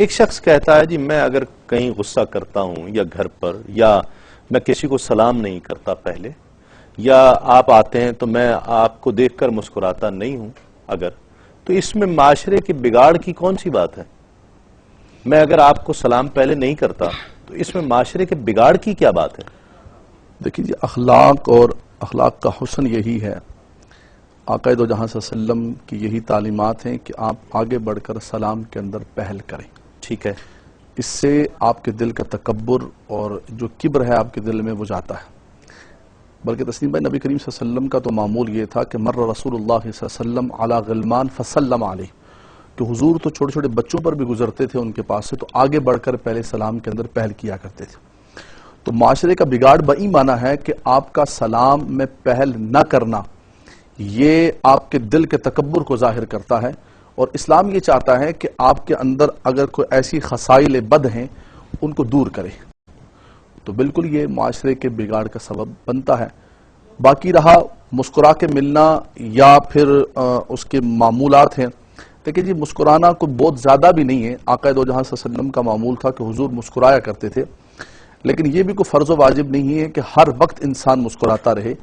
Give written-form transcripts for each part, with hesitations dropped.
ایک شخص کہتا ہے جی میں اگر کہیں غصہ کرتا ہوں یا گھر پر، یا میں کسی کو سلام نہیں کرتا پہلے، یا آپ آتے ہیں تو میں آپ کو دیکھ کر مسکراتا نہیں ہوں اگر، تو اس میں معاشرے کے بگاڑ کی کون سی بات ہے؟ میں اگر آپ کو سلام پہلے نہیں کرتا تو اس میں معاشرے کے بگاڑ کی کیا بات ہے؟ دیکھیے جی، اخلاق اور اخلاق کا حسن یہی ہے، آقا دو جہاں صلی اللہ علیہ وسلم کی یہی تعلیمات ہیں کہ آپ آگے بڑھ کر سلام کے اندر پہل کریں. ٹھیک ہے. اس سے آپ کے دل کا تکبر اور جو کبر ہے آپ کے دل میں وہ جاتا ہے. بلکہ تسلیم بھائی، نبی کریم صلی اللہ علیہ وسلم کا تو معمول یہ تھا کہ مر رسول اللہ صلی اللہ علیہ وسلم علی غلمان فسلم علیہ، کہ حضور تو چھوٹے چھوٹے بچوں پر بھی گزرتے تھے ان کے پاس سے تو آگے بڑھ کر پہلے سلام کے اندر پہل کیا کرتے تھے. تو معاشرے کا بگاڑ بئی معنی ہے کہ آپ کا سلام میں پہل نہ کرنا یہ آپ کے دل کے تکبر کو ظاہر کرتا ہے، اور اسلام یہ چاہتا ہے کہ آپ کے اندر اگر کوئی ایسی خصائل بد ہیں ان کو دور کرے. تو بالکل یہ معاشرے کے بگاڑ کا سبب بنتا ہے. باقی رہا مسکرا کے ملنا یا پھر اس کے معمولات ہیں، دیکھیں جی مسکرانا کوئی بہت زیادہ بھی نہیں ہے. آقا دو جہاں صلی اللہ علیہ وسلم کا معمول تھا کہ حضور مسکرایا کرتے تھے، لیکن یہ بھی کوئی فرض و واجب نہیں ہے کہ ہر وقت انسان مسکراتا رہے،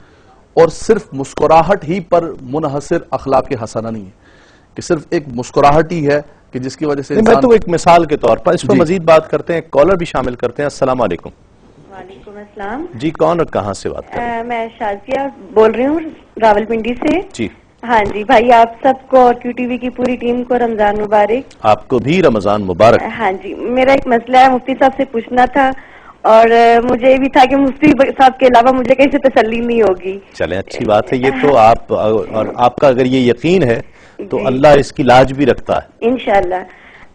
اور صرف مسکراہٹ ہی پر منحصر اخلاق حسنہ نہیں ہے کہ صرف ایک مسکراہٹ ہی ہے کہ جس کی وجہ سے میں تو ایک مثال کے طور پر اس پر مزید بات کرتے ہیں. کالر بھی شامل کرتے ہیں. السلام علیکم. وعلیکم السلام. جی کون اور کہاں سے بات کر رہے ہیں؟ میں شازیہ بول رہی ہوں راول پنڈی سے. جی ہاں جی بھائی، آپ سب کو اور کیو ٹی وی کی پوری ٹیم کو رمضان مبارک. آپ کو بھی رمضان مبارک. ہاں جی، میرا ایک مسئلہ ہے، مفتی صاحب سے پوچھنا تھا، اور مجھے یہ بھی تھا کہ مفتی صاحب کے علاوہ مجھے کہیں سے تسلی نہیں ہوگی. چلیں اچھی بات ہے. یہ تو آپ اور آپ کا اگر یہ یقین ہے تو اللہ اس کی لاج بھی رکھتا ہے انشاءاللہ.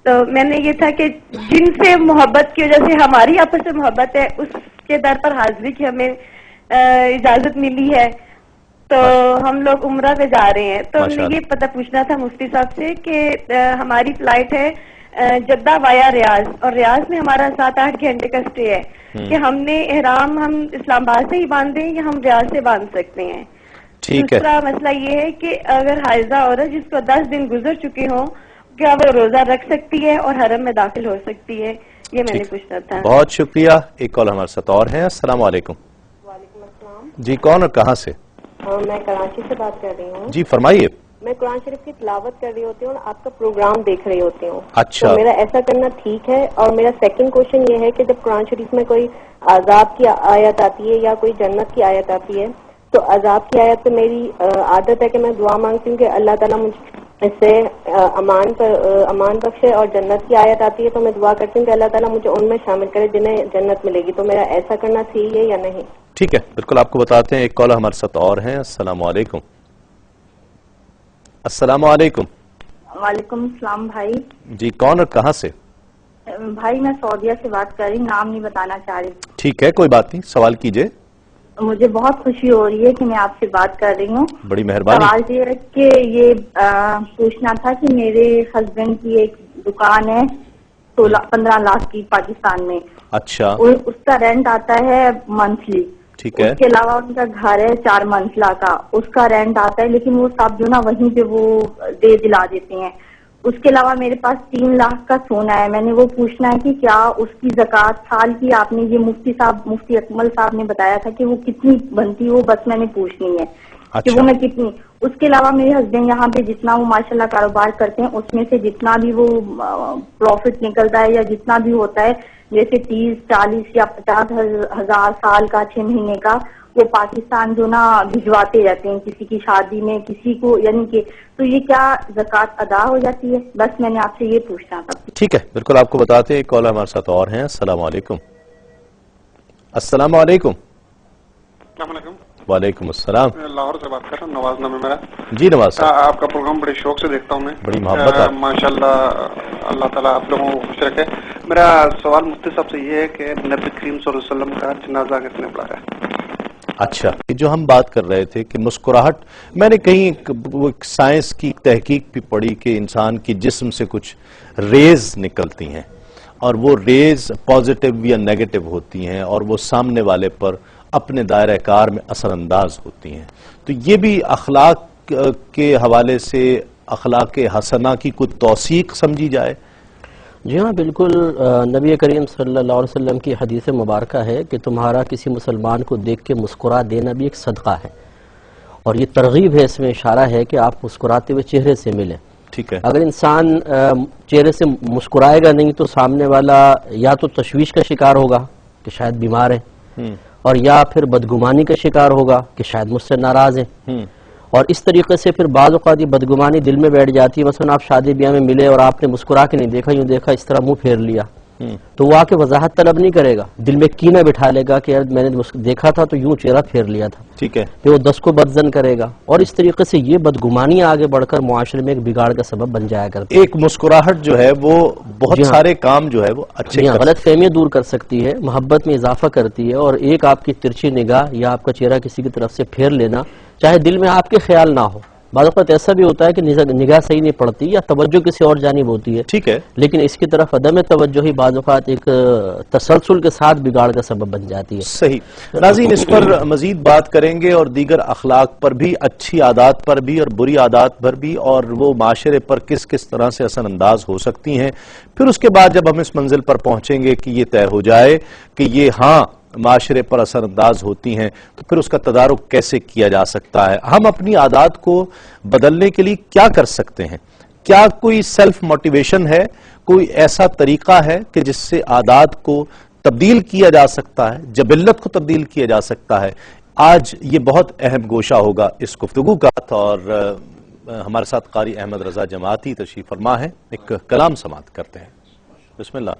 تو میں نے یہ تھا کہ جن سے محبت کی وجہ سے ہماری آپس سے محبت ہے اس کے در پر حاضری کی ہمیں اجازت ملی ہے، تو ہم لوگ عمرہ پہ جا رہے ہیں. تو ہم نے یہ پتہ پوچھنا تھا مفتی صاحب سے کہ ہماری فلائٹ ہے جدہ وایا ریاض، اور ریاض میں ہمارا 7-8 گھنٹے کا اسٹے ہے، کہ ہم نے احرام ہم اسلام آباد سے ہی باندھ دیں یا ہم ریاض سے باندھ سکتے ہیں. دوسرا مسئلہ یہ ہے کہ اگر حائضہ عورت جس کو 10 دن گزر چکے ہوں کیا وہ روزہ رکھ سکتی ہے اور حرم میں داخل ہو سکتی ہے؟ یہ میں نے پوچھنا تھا. بہت شکریہ. ایک کال ہمارے ساتھ اور ہیں. السلام علیکم. وعلیکم السلام. جی کون اور کہاں سے؟ میں کراچی سے بات کر رہی ہوں. جی فرمائیے. میں قرآن شریف کی تلاوت کر رہی ہوتی ہوں اور آپ کا پروگرام دیکھ رہی ہوتی ہوں. اچھا. تو میرا ایسا کرنا ٹھیک ہے؟ اور میرا سیکنڈ کوشچن یہ ہے کہ جب قرآن شریف میں کوئی عذاب کی آیت آتی ہے یا کوئی جنت کی آیت آتی ہے، تو عذاب کی آیت پہ میری عادت ہے کہ میں دعا مانگتی ہوں کہ اللہ تعالیٰ مجھے اس سے امان بخشے، اور جنت کی آیت آتی ہے تو میں دعا کرتی ہوں کہ اللہ تعالیٰ مجھے ان میں شامل کرے جنہیں جنت ملے گی. تو میرا ایسا کرنا صحیح ہے یا نہیں؟ ٹھیک ہے، بالکل آپ کو بتاتے ہیں. ایک کال ہمارے ساتھ اور ہیں. السلام علیکم. السلام علیکم. وعلیکم السلام بھائی. جی کون اور کہاں سے؟ بھائی میں سعودیہ سے بات کر رہی ہوں، نام نہیں بتانا چاہ رہی. ٹھیک ہے کوئی بات نہیں، سوال کیجئے. مجھے بہت خوشی ہو رہی ہے کہ میں آپ سے بات کر رہی ہوں. بڑی مہربانی. سوال یہ ہے کہ یہ پوچھنا تھا کہ میرے ہسبینڈ کی ایک دکان ہے 15 لاکھ کی پاکستان میں. اچھا. اس کا رینٹ آتا ہے منتھلی. ٹھیک ہے. اس کے علاوہ ان کا گھر ہے 4 منزلہ کا، اس کا رینٹ آتا ہے، لیکن وہ سب جو نا وہیں پہ وہ دلا دیتے ہیں. اس کے علاوہ میرے پاس 3 لاکھ کا سونا ہے. میں نے وہ پوچھنا ہے کہ کیا اس کی زکوٰۃ سال کی، آپ نے یہ مفتی اکمل صاحب نے بتایا تھا کہ وہ کتنی بنتی ہے، وہ بس میں نے پوچھنی ہے کہ وہ میں کتنی. اس کے علاوہ میرے ہسبینڈ یہاں پہ جتنا وہ ماشاءاللہ کاروبار کرتے ہیں اس میں سے جتنا بھی وہ پروفٹ نکلتا ہے یا جتنا بھی ہوتا ہے، جیسے 30، 40 یا 50 ہزار سال کا 6 مہینے کا، وہ پاکستان جو نا بھجواتے رہتے ہیں کسی کی شادی میں، کسی کو، یعنی کہ تو یہ کیا زکوٰۃ ادا ہو جاتی ہے؟ بس میں نے آپ سے یہ پوچھنا تھا. ٹھیک ہے بالکل آپ کو بتاتے ہیں. ایک کال ہمارے ساتھ اور ہیں. السلام علیکم. السلام علیکم. السلام علیکم. وعلیکم السلام. لاہور سے بات کر رہا ہوں، نواز نام ہے میرا. جی نواز صاحب. آپ کا پروگرام بڑے شوق سے دیکھتا ہوں میں. بڑی محبت. ماشاءاللہ اللہ تعالیٰ آپ لوگوں کو خوش رکھے. میرا سوال مفتی صاحب سے یہ ہے کہ نبی کریم صلی اللہ علیہ وسلم کا جنازہ کس نے پڑھایا ہے؟ اچھا، جو ہم بات کر رہے تھے کہ مسکراہٹ، میں نے کہیں وہ سائنس کی تحقیق بھی پڑھی کہ انسان کی جسم سے کچھ ریز نکلتی ہیں، اور وہ ریز پازیٹیو یا نیگیٹو ہوتی ہیں، اور وہ سامنے والے پر اپنے دائرہ کار میں اثر انداز ہوتی ہیں. تو یہ بھی اخلاق کے حوالے سے اخلاق حسنہ کی کوئی توثیق سمجھی جائے؟ جی ہاں بالکل، نبی کریم صلی اللہ علیہ وسلم کی حدیث مبارکہ ہے کہ تمہارا کسی مسلمان کو دیکھ کے مسکرا دینا بھی ایک صدقہ ہے، اور یہ ترغیب ہے، اس میں اشارہ ہے کہ آپ مسکراتے ہوئے چہرے سے ملیں. ٹھیک ہے. اگر انسان چہرے سے مسکرائے گا نہیں تو سامنے والا یا تو تشویش کا شکار ہوگا کہ شاید بیمار ہے، اور یا پھر بدگمانی کا شکار ہوگا کہ شاید مجھ سے ناراض ہیں. اور اس طریقے سے پھر بعض اوقات یہ بدگمانی دل میں بیٹھ جاتی ہے. مثلا آپ شادی بیاہ میں ملے اور آپ نے مسکرا کے نہیں دیکھا، یوں دیکھا، اس طرح منہ پھیر لیا، تو وہ آ کے وضاحت طلب نہیں کرے گا، دل میں کینہ بٹھا لے گا کہ یار میں نے دیکھا تھا تو یوں چہرہ پھیر لیا تھا. ٹھیک ہے. پھر وہ 10 کو بدزن کرے گا، اور اس طریقے سے یہ بدگمانیاں آگے بڑھ کر معاشرے میں ایک بگاڑ کا سبب بن جایا کرتی ہے. ایک مسکراہٹ جو ہے وہ بہت سارے کام جو ہے وہ اچھے غلط فہمیاں دور کر سکتی ہے، محبت میں اضافہ کرتی ہے، اور ایک آپ کی ترچھی نگاہ یا آپ کا چہرہ کسی کی طرف سے پھیر لینا، چاہے دل میں آپ کے خیال نہ ہو. بعض اوقات ایسا بھی ہوتا ہے کہ نگاہ صحیح نہیں پڑتی یا توجہ کسی اور جانب ہوتی ہے، ٹھیک ہے، لیکن اس کی طرف عدم توجہ ہی بعض اوقات ایک تسلسل کے ساتھ بگاڑ کا سبب بن جاتی ہے. صحیح. ناظرین، اس پر مزید بات کریں گے، اور دیگر اخلاق پر بھی، اچھی عادات پر بھی اور بری عادات پر بھی، اور وہ معاشرے پر کس کس طرح سے اثر انداز ہو سکتی ہیں. پھر اس کے بعد جب ہم اس منزل پر پہنچیں گے کہ یہ طے ہو جائے کہ یہ ہاں معاشرے پر اثر انداز ہوتی ہیں، تو پھر اس کا تدارک کیسے کیا جا سکتا ہے، ہم اپنی عادات کو بدلنے کے لیے کیا کر سکتے ہیں، کیا کوئی سیلف موٹیویشن ہے، کوئی ایسا طریقہ ہے کہ جس سے عادات کو تبدیل کیا جا سکتا ہے، جبلت کو تبدیل کیا جا سکتا ہے. آج یہ بہت اہم گوشہ ہوگا اس گفتگو کا، اور ہمارے ساتھ قاری احمد رضا جماعتی تشریف فرما ہے. ایک کلام سماعت کرتے ہیں. بسم اللہ.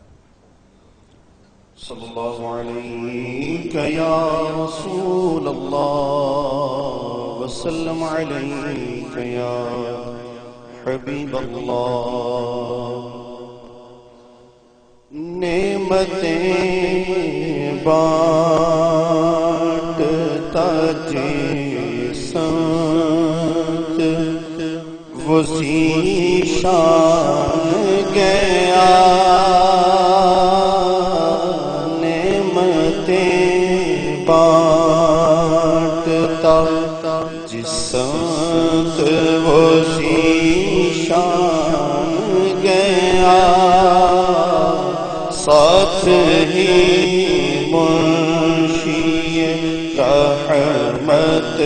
صلی اللہ علیک یا رسول اللہ وسلم علیک یا حبیب اللہ. نعمتیں بانٹتا جسمت وسیع شان گیا. بانٹتا جسمت وسیع شان گیا. ساتھ ہی منشی رحمت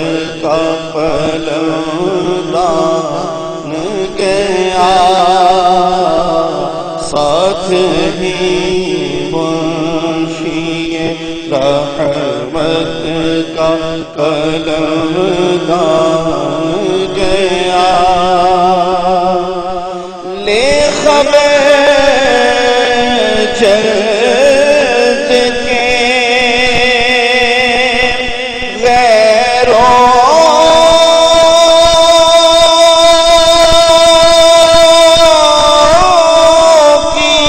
کا قلمدان گیا. ساتھ ہی منشی رحمت کا قلمدان گیا. لے خبر جلد کے غیروں کی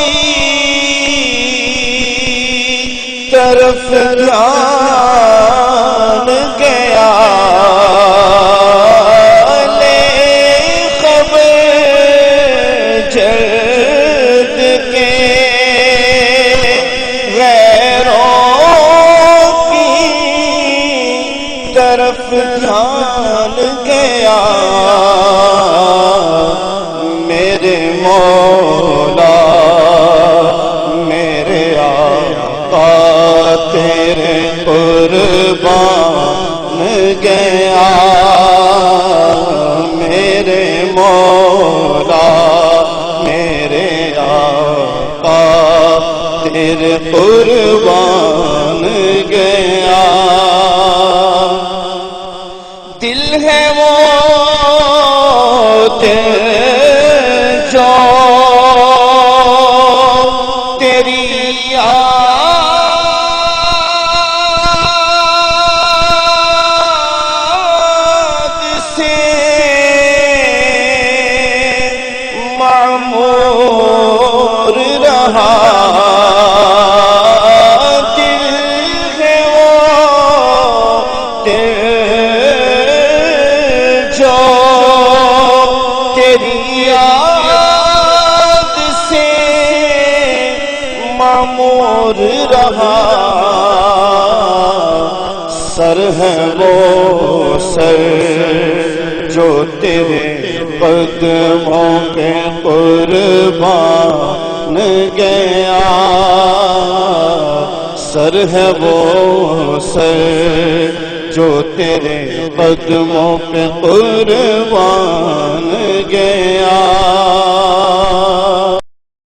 طرف دھیان گیا. لے خبر جلد کے طرف دھیان گیا. میرے مولا میرے آقا تیرے قربان گیا. میرے مولا میرے آقا تیرے قربان گیا. دل ہے وہ جو تیری یاد سے معمور رہا. معمور رہا. سر ہے وہ سر جو تیرے قدموں کے قربان گیا، سر ہے وہ سر جو تیرے قدموں پہ قربان گیا۔